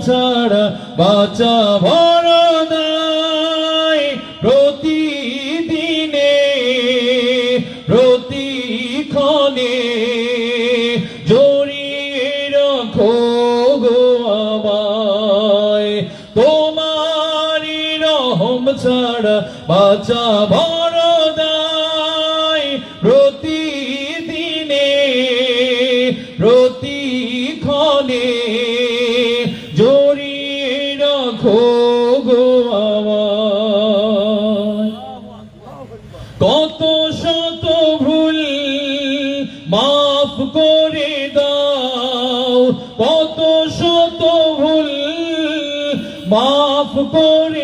ছাড়া বাঁচা বড় দায় প্রতিদিনে প্রতিক্ষণে জড়িয়ে রাখো গো আমায় তোমারি রহম ছাড়া বাঁচা বড় দায় প্রতিদিনে প্রতিক্ষণে জড়িয়ে রাখো গো আমায় কত শত ভুল মাফ করে দাও কত শত ভুল মাফ করে